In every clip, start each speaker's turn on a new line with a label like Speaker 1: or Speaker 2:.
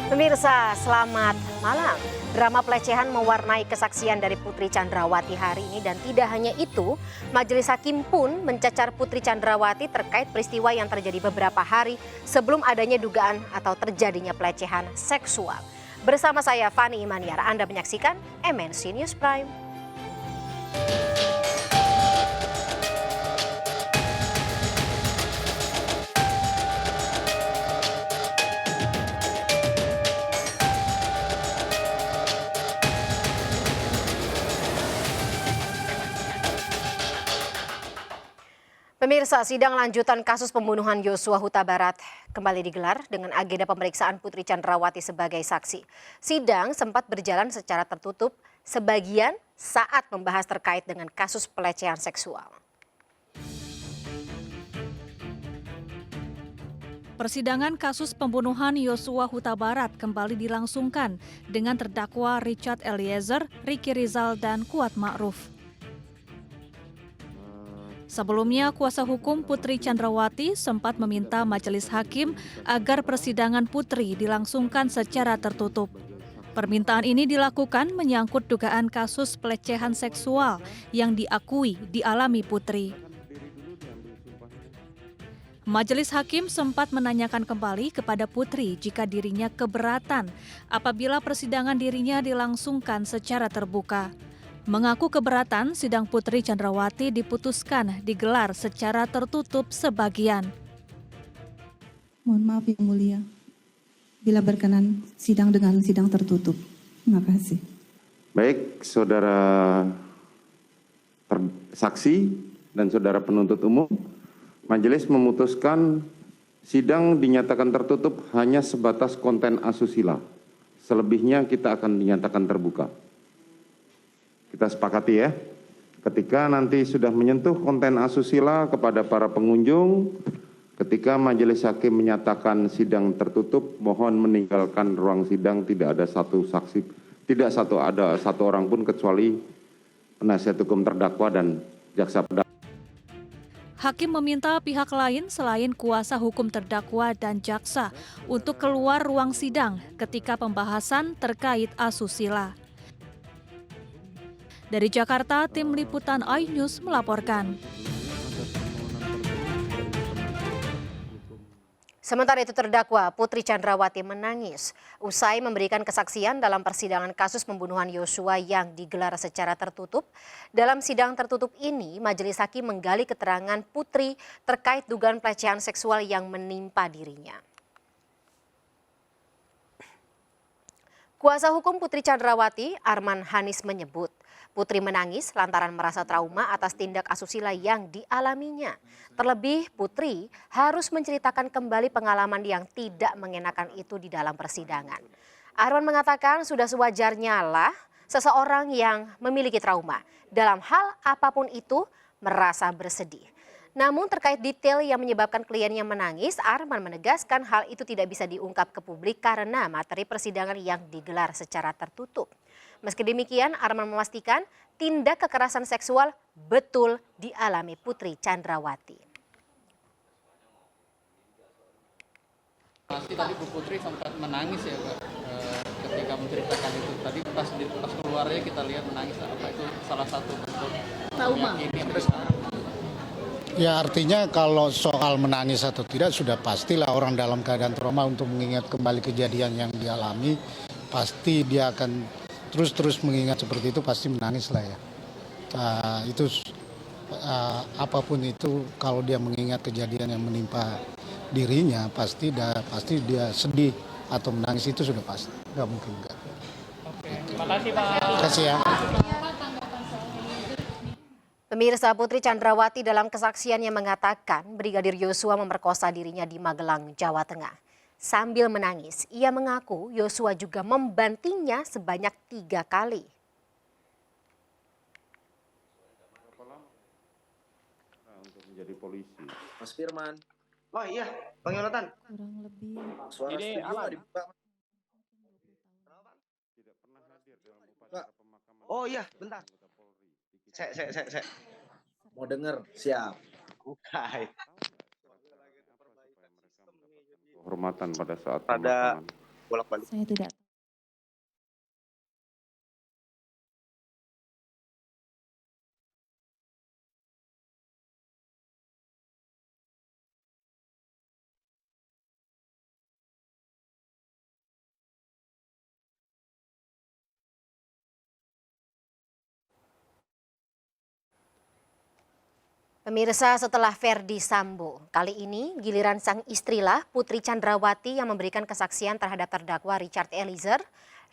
Speaker 1: Pemirsa, selamat malam. Drama pelecehan mewarnai kesaksian dari Putri Chandrawati hari ini dan tidak hanya itu, Majelis Hakim pun mencecar Putri Chandrawati terkait peristiwa yang terjadi beberapa hari sebelum adanya dugaan atau terjadinya pelecehan seksual. Bersama saya Fani Imaniar, Anda menyaksikan MNC News Prime. Pemirsa, sidang lanjutan kasus pembunuhan Yosua Huta Barat kembali digelar dengan agenda pemeriksaan Putri Chandrawati sebagai saksi. Sidang sempat berjalan secara tertutup, sebagian saat membahas terkait dengan kasus pelecehan seksual.
Speaker 2: Persidangan kasus pembunuhan Yosua Huta Barat kembali dilangsungkan dengan terdakwa Richard Eliezer, Ricky Rizal, dan Kuat Ma'ruf. Sebelumnya, kuasa hukum Putri Chandrawati sempat meminta majelis hakim agar persidangan Putri dilangsungkan secara tertutup. Permintaan ini dilakukan menyangkut dugaan kasus pelecehan seksual yang diakui dialami Putri. Majelis hakim sempat menanyakan kembali kepada Putri jika dirinya keberatan apabila persidangan dirinya dilangsungkan secara terbuka. Mengaku keberatan, sidang Putri Chandrawati diputuskan digelar secara tertutup sebagian.
Speaker 3: Mohon maaf Yang Mulia, bila berkenan sidang dengan sidang tertutup. Terima kasih.
Speaker 4: Baik, saudara saksi dan saudara penuntut umum, majelis memutuskan sidang dinyatakan tertutup hanya sebatas konten asusila. Selebihnya kita akan dinyatakan terbuka. Kita sepakati ya, ketika nanti sudah menyentuh konten asusila kepada para pengunjung, ketika majelis hakim menyatakan sidang tertutup, mohon meninggalkan ruang sidang, tidak ada satu saksi, tidak ada satu orang pun kecuali penasihat hukum terdakwa dan jaksa pendakwa.
Speaker 2: Hakim meminta pihak lain selain kuasa hukum terdakwa dan jaksa untuk keluar ruang sidang ketika pembahasan terkait asusila. Dari Jakarta, tim liputan iNews melaporkan.
Speaker 1: Sementara itu terdakwa Putri Chandrawati menangis usai memberikan kesaksian dalam persidangan kasus pembunuhan Yosua yang digelar secara tertutup. Dalam sidang tertutup ini, majelis hakim menggali keterangan Putri terkait dugaan pelecehan seksual yang menimpa dirinya. Kuasa hukum Putri Chandrawati, Arman Hanis menyebut, Putri menangis lantaran merasa trauma atas tindak asusila yang dialaminya. Terlebih, Putri harus menceritakan kembali pengalaman yang tidak mengenakan itu di dalam persidangan. Arman mengatakan sudah sewajarnya lah seseorang yang memiliki trauma dalam hal apapun itu merasa bersedih. Namun terkait detail yang menyebabkan kliennya menangis, Arman menegaskan hal itu tidak bisa diungkap ke publik karena materi persidangan yang digelar secara tertutup. Meski demikian, Arman memastikan tindak kekerasan seksual betul dialami Putri Chandrawati.
Speaker 5: Tadi Bu Putri sempat menangis ya Pak, ketika menceritakan itu. Tadi pas keluarnya kita lihat menangis, apa itu salah satu bentuk trauma?
Speaker 6: Ya artinya kalau soal menangis atau tidak sudah pastilah orang dalam keadaan trauma untuk mengingat kembali kejadian yang dialami, pasti dia akan terus mengingat seperti itu, pasti menangis lah ya. Apapun itu kalau dia mengingat kejadian yang menimpa dirinya pasti dia sedih atau menangis, itu sudah pasti, nggak mungkin enggak.
Speaker 5: Oke, terima kasih Pak.
Speaker 6: Terima kasih ya.
Speaker 1: Pemirsa, Putri Chandrawati dalam kesaksiannya mengatakan Brigadir Yosua memerkosa dirinya di Magelang, Jawa Tengah. Sambil menangis, ia mengaku Yosua juga membantingnya sebanyak 3 kali.
Speaker 4: Untuk menjadi polisi.
Speaker 7: Mas Firman. Oh iya, Bang Yonatan.
Speaker 3: Kurang lebih.
Speaker 7: Suara
Speaker 5: Ini
Speaker 7: studio nggak dibuka.
Speaker 4: Tidak pernah hadir dalam upacara pemakaman.
Speaker 7: Oh iya, bentar. Saya. Mau denger, siap. Buka.
Speaker 4: Kehormatan pada saat
Speaker 7: Pada
Speaker 4: pemakaman.
Speaker 7: bolak-balik.
Speaker 3: Saya tidak.
Speaker 1: Pemirsa, setelah Verdi Sambo, kali ini giliran sang istrilah Putri Chandrawati yang memberikan kesaksian terhadap terdakwa Richard Eliezer,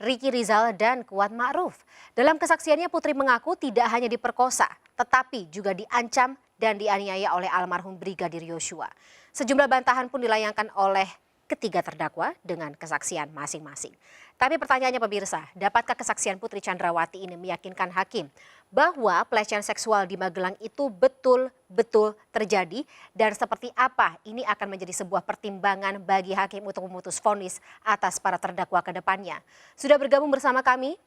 Speaker 1: Ricky Rizal, dan Kuat Ma'ruf. Dalam kesaksiannya Putri mengaku tidak hanya diperkosa, tetapi juga diancam dan dianiaya oleh almarhum Brigadir Yosua. Sejumlah bantahan pun dilayangkan oleh ketiga terdakwa dengan kesaksian masing-masing. Tapi pertanyaannya pemirsa, dapatkah kesaksian Putri Chandrawati ini meyakinkan hakim bahwa pelecehan seksual di Magelang itu betul-betul terjadi dan seperti apa ini akan menjadi sebuah pertimbangan bagi hakim untuk memutus vonis atas para terdakwa ke depannya. Sudah bergabung bersama kami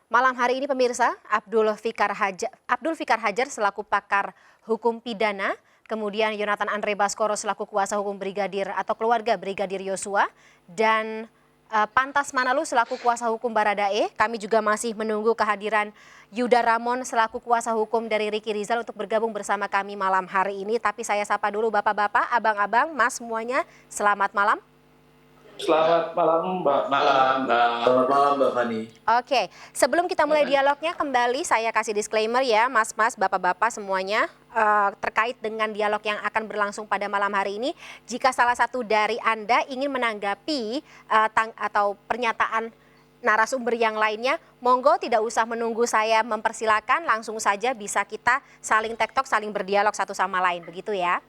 Speaker 1: malam hari ini pemirsa Abdul Fikar Hajar selaku pakar hukum pidana, kemudian Yonatan Andre Baskoro selaku kuasa hukum brigadir atau keluarga Brigadir Yosua, dan Pantas Manalu selaku kuasa hukum Baradae. Kami juga masih menunggu kehadiran Yuda Ramon selaku kuasa hukum dari Ricky Rizal untuk bergabung bersama kami malam hari ini. Tapi saya sapa dulu bapak-bapak, abang-abang, mas semuanya. Selamat malam.
Speaker 8: Selamat malam, Mbak.
Speaker 7: Selamat malam, Mbak Fani.
Speaker 1: Oke, sebelum kita mulai dialognya kembali saya kasih disclaimer ya mas-mas, bapak-bapak semuanya terkait dengan dialog yang akan berlangsung pada malam hari ini. Jika salah satu dari Anda ingin menanggapi atau pernyataan narasumber yang lainnya, monggo tidak usah menunggu saya mempersilakan, langsung saja bisa kita saling tektok, saling berdialog satu sama lain, begitu ya.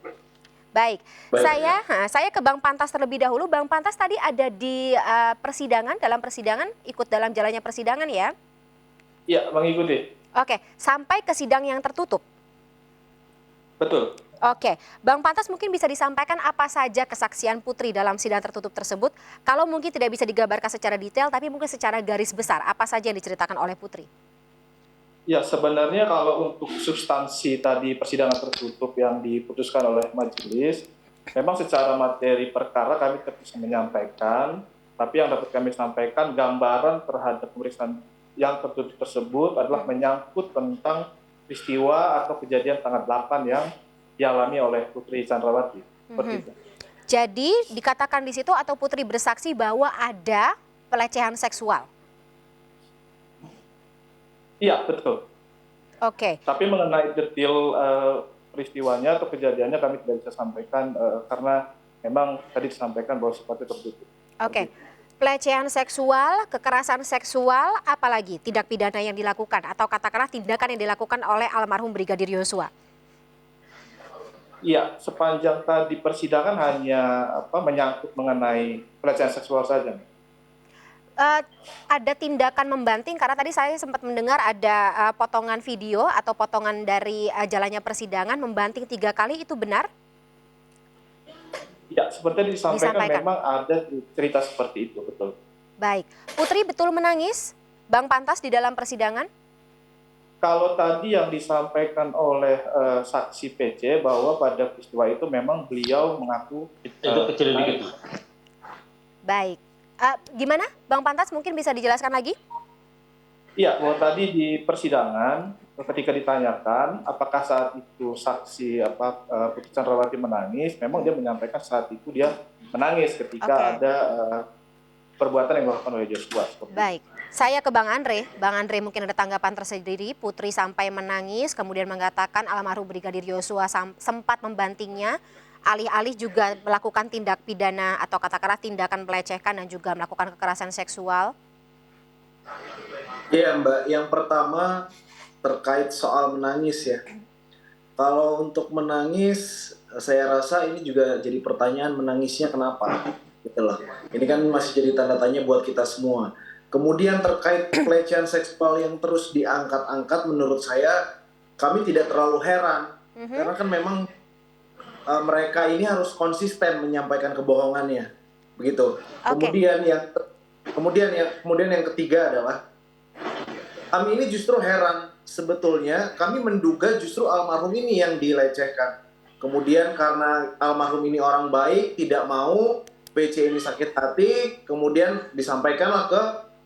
Speaker 1: Baik. Saya ke Bang Pantas terlebih dahulu. Bang Pantas tadi ada di persidangan, dalam persidangan, ikut dalam jalannya persidangan ya?
Speaker 8: Iya, mengikuti.
Speaker 1: Oke, sampai ke sidang yang tertutup.
Speaker 8: Betul.
Speaker 1: Oke, Bang Pantas mungkin bisa disampaikan apa saja kesaksian Putri dalam sidang tertutup tersebut. Kalau mungkin tidak bisa digambarkan secara detail, tapi mungkin secara garis besar, apa saja yang diceritakan oleh Putri?
Speaker 8: Ya, sebenarnya kalau untuk substansi tadi persidangan tertutup yang diputuskan oleh majelis, memang secara materi perkara kami tidak bisa menyampaikan, tapi yang dapat kami sampaikan gambaran terhadap pemeriksaan yang tertutup tersebut adalah menyangkut tentang peristiwa atau kejadian tanggal 8 yang dialami oleh Putri Chandrawati. Seperti itu.
Speaker 1: Jadi dikatakan di situ atau Putri bersaksi bahwa ada pelecehan seksual?
Speaker 8: Iya, betul.
Speaker 1: Oke.
Speaker 8: Tapi mengenai detail peristiwanya atau kejadiannya kami tidak bisa sampaikan karena memang tadi disampaikan bahwa sifatnya tertutup.
Speaker 1: Oke. Pelecehan seksual, kekerasan seksual, apalagi tindak pidana yang dilakukan atau katakanlah tindakan yang dilakukan oleh almarhum Brigadir Yosua?
Speaker 8: Iya, sepanjang tadi persidangan hanya menyangkut mengenai pelecehan seksual saja.
Speaker 1: Ada tindakan membanting karena tadi saya sempat mendengar ada potongan video atau potongan dari jalannya persidangan membanting 3 kali, itu benar?
Speaker 8: Ya, seperti disampaikan memang ada cerita seperti itu, betul.
Speaker 1: Baik, Putri betul menangis, Bang Pantas, di dalam persidangan?
Speaker 8: Kalau tadi yang disampaikan oleh saksi PC bahwa pada peristiwa itu memang beliau mengaku itu kecil dikit.
Speaker 1: Baik. Gimana Bang Pantas, mungkin bisa dijelaskan lagi?
Speaker 8: Iya, bahwa tadi di persidangan ketika ditanyakan apakah saat itu saksi Putri Chandrawati menangis, memang dia menyampaikan saat itu dia menangis ketika ada perbuatan yang dilakukan oleh Joshua.
Speaker 1: Baik, saya ke Bang Andre. Bang Andre mungkin ada tanggapan tersendiri. Putri sampai menangis, kemudian mengatakan almarhum Brigadir Yosua sempat membantingnya. Alih-alih juga melakukan tindak pidana atau katakanlah tindakan melecehkan dan juga melakukan kekerasan seksual?
Speaker 7: Iya Mbak, yang pertama terkait soal menangis ya. Kalau untuk menangis, saya rasa ini juga jadi pertanyaan menangisnya kenapa. Gitu loh. Ini kan masih jadi tanda tanya buat kita semua. Kemudian terkait pelecehan seksual yang terus diangkat-angkat, menurut saya kami tidak terlalu heran. Karena kan memang mereka ini harus konsisten menyampaikan kebohongannya, begitu. Kemudian yang ketiga adalah kami ini justru heran, sebetulnya kami menduga justru almarhum ini yang dilecehkan. Kemudian karena almarhum ini orang baik, tidak mau PC ini sakit hati, kemudian disampaikanlah ke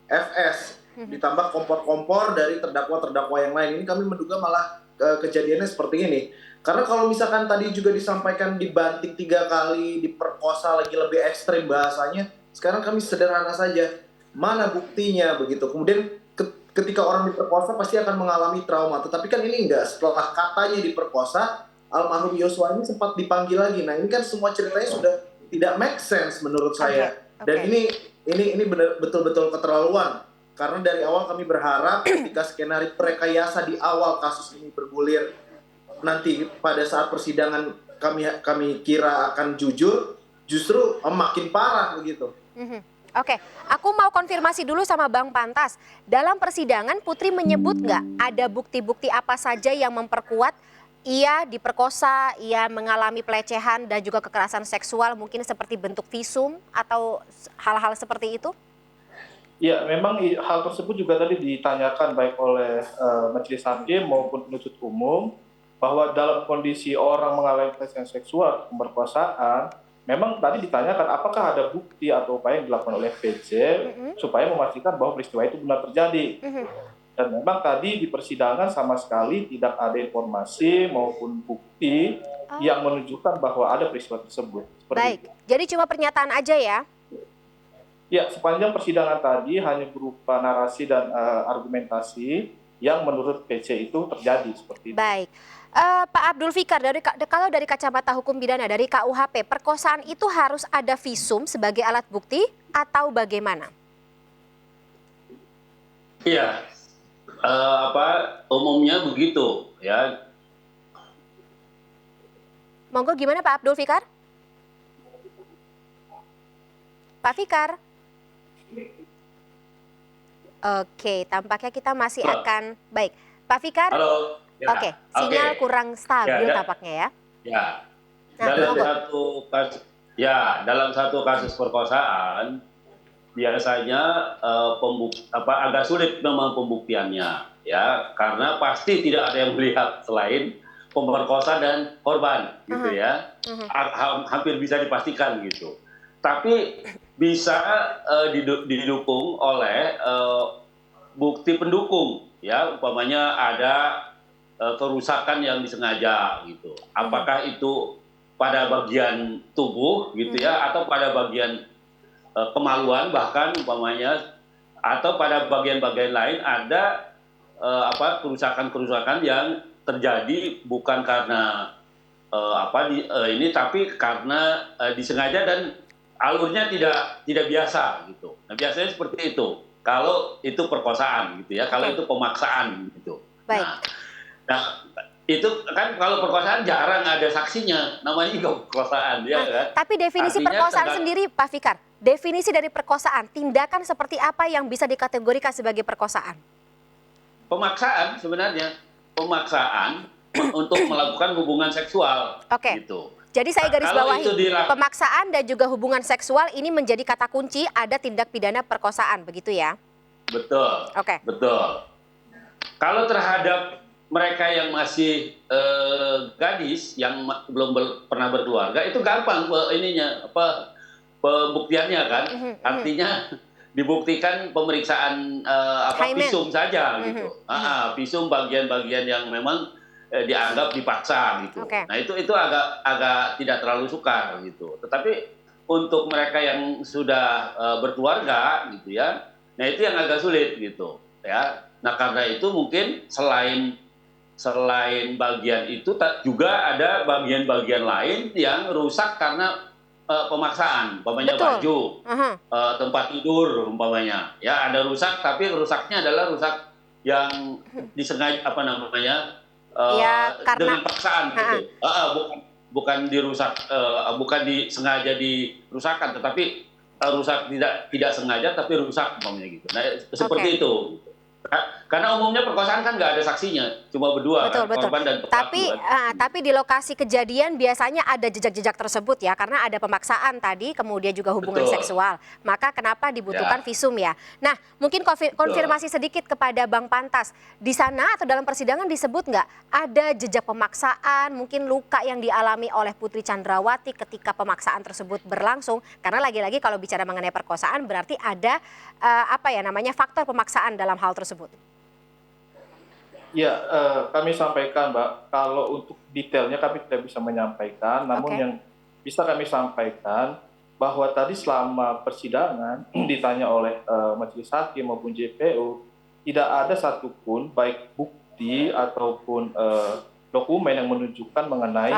Speaker 7: FS, ditambah kompor-kompor dari terdakwa-terdakwa yang lain. Ini kami menduga malah kejadiannya seperti ini. Karena kalau misalkan tadi juga disampaikan dibanting 3 kali, diperkosa lagi lebih ekstrim bahasanya, sekarang kami sederhana saja. Mana buktinya begitu? Kemudian ketika orang diperkosa pasti akan mengalami trauma. Tetapi kan ini enggak, setelah katanya diperkosa, almarhum Yosua ini sempat dipanggil lagi. Nah ini kan semua ceritanya sudah tidak make sense menurut saya. Dan ini betul-betul keterlaluan. Karena dari awal kami berharap ketika skenario rekayasa di awal kasus ini bergulir, nanti pada saat persidangan kami kira akan jujur, justru makin parah begitu.
Speaker 1: Oke, aku mau konfirmasi dulu sama Bang Pantas. Dalam persidangan Putri menyebut nggak ada bukti-bukti apa saja yang memperkuat ia diperkosa, ia mengalami pelecehan dan juga kekerasan seksual, mungkin seperti bentuk visum atau hal-hal seperti itu?
Speaker 8: Ya, memang hal tersebut juga tadi ditanyakan baik oleh majelis hakim maupun penuntut umum, bahwa dalam kondisi orang mengalami pelecehan seksual, pemerkosaan, memang tadi ditanyakan apakah ada bukti atau upaya yang dilakukan oleh PC supaya memastikan bahwa peristiwa itu benar terjadi. Dan memang tadi di persidangan sama sekali tidak ada informasi maupun bukti yang menunjukkan bahwa ada peristiwa tersebut.
Speaker 1: Baik, jadi cuma pernyataan aja ya?
Speaker 8: Ya, sepanjang persidangan tadi hanya berupa narasi dan argumentasi yang menurut PC itu terjadi seperti itu.
Speaker 1: Baik. Pak Abdul Fikar, kalau dari kacamata hukum pidana, dari KUHP, perkosaan itu harus ada visum sebagai alat bukti atau bagaimana?
Speaker 9: Iya, umumnya begitu ya.
Speaker 1: Monggo gimana Pak Abdul Fikar? Pak Fikar? Oke, tampaknya kita masih akan baik. Pak Fikar?
Speaker 9: Halo. Ya,
Speaker 1: Oke, sinyal kurang stabil tampaknya ya.
Speaker 9: Ya.
Speaker 1: Nah,
Speaker 9: dalam satu kasus perkosaan biasanya agak sulit memang pembuktiannya ya, karena pasti tidak ada yang melihat selain pemerkosa dan korban gitu ya. Hampir bisa dipastikan gitu. Tapi bisa didukung oleh bukti pendukung ya, umpamanya ada kerusakan yang disengaja gitu. Apakah itu pada bagian tubuh gitu ya, atau pada bagian kemaluan bahkan umpamanya, atau pada bagian-bagian lain ada kerusakan-kerusakan yang terjadi bukan karena tapi karena disengaja dan alurnya tidak biasa gitu. Nah, biasanya seperti itu. Kalau itu perkosaan gitu ya, kalau itu pemaksaan gitu.
Speaker 1: Baik.
Speaker 9: Nah, itu kan kalau perkosaan jarang ada saksinya, namanya juga perkosaan ya kan.
Speaker 1: Tapi definisi
Speaker 9: artinya
Speaker 1: perkosaan sendiri Pak Fikar, definisi dari perkosaan, tindakan seperti apa yang bisa dikategorikan sebagai perkosaan?
Speaker 9: Pemaksaan sebenarnya, pemaksaan untuk melakukan hubungan seksual.
Speaker 1: Oke.
Speaker 9: Gitu.
Speaker 1: Jadi saya garis bawahi, pemaksaan dan juga hubungan seksual ini menjadi kata kunci ada tindak pidana perkosaan, begitu ya?
Speaker 9: Betul.
Speaker 1: Oke.
Speaker 9: Betul. Kalau terhadap mereka yang masih gadis yang belum pernah berkeluarga itu gampang pembuktiannya kan. Artinya dibuktikan pemeriksaan visum saja gitu. Visum bagian-bagian yang memang dianggap dipaksa gitu. Nah itu agak tidak terlalu sukar gitu. Tetapi untuk mereka yang sudah berkeluarga gitu ya, nah itu yang agak sulit gitu ya. Nah karena itu mungkin selain bagian itu juga ada bagian-bagian lain yang rusak karena pemaksaan, umpamanya baju, tempat tidur umpamanya. Ya ada rusak, tapi rusaknya adalah rusak yang disengaja dengan paksaan gitu. Bukan dirusak, bukan disengaja dirusakkan, tetapi rusak tidak sengaja tapi rusak umpamanya gitu. Nah seperti itu. Karena umumnya perkosaan kan nggak ada saksinya, cuma berdua
Speaker 1: Betul,
Speaker 9: kan,
Speaker 1: betul.
Speaker 9: korban dan pelaku kan.
Speaker 1: Tapi di lokasi kejadian biasanya ada jejak-jejak tersebut ya, karena ada pemaksaan tadi, kemudian juga hubungan
Speaker 9: Betul.
Speaker 1: seksual. Maka kenapa dibutuhkan
Speaker 9: Ya.
Speaker 1: visum ya? Nah, mungkin konfirmasi sedikit kepada Bang Pantas. Di sana atau dalam persidangan disebut nggak ada jejak pemaksaan, mungkin luka yang dialami oleh Putri Chandrawati ketika pemaksaan tersebut berlangsung? Karena lagi-lagi kalau bicara mengenai perkosaan berarti ada faktor pemaksaan dalam hal tersebut.
Speaker 8: Ya, kami sampaikan, Mbak, kalau untuk detailnya kami tidak bisa menyampaikan, namun
Speaker 1: Oke.
Speaker 8: yang bisa kami sampaikan bahwa tadi selama persidangan ditanya oleh majelis hakim maupun JPU, tidak ada satupun baik bukti ataupun dokumen yang menunjukkan mengenai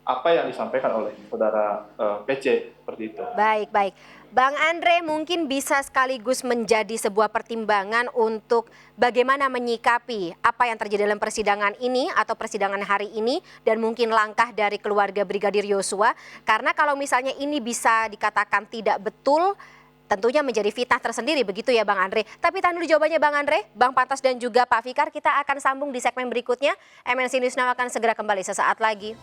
Speaker 8: apa yang disampaikan oleh saudara PC seperti itu.
Speaker 1: Baik, baik. Bang Andre mungkin bisa sekaligus menjadi sebuah pertimbangan untuk bagaimana menyikapi apa yang terjadi dalam persidangan ini atau persidangan hari ini dan mungkin langkah dari keluarga Brigadir Yosua. Karena kalau misalnya ini bisa dikatakan tidak betul, tentunya menjadi fitnah tersendiri, begitu ya Bang Andre. Tapi tahan dulu jawabannya Bang Andre, Bang Pantas dan juga Pak Fikar. Kita akan sambung di segmen berikutnya. MNC News Now akan segera kembali sesaat lagi.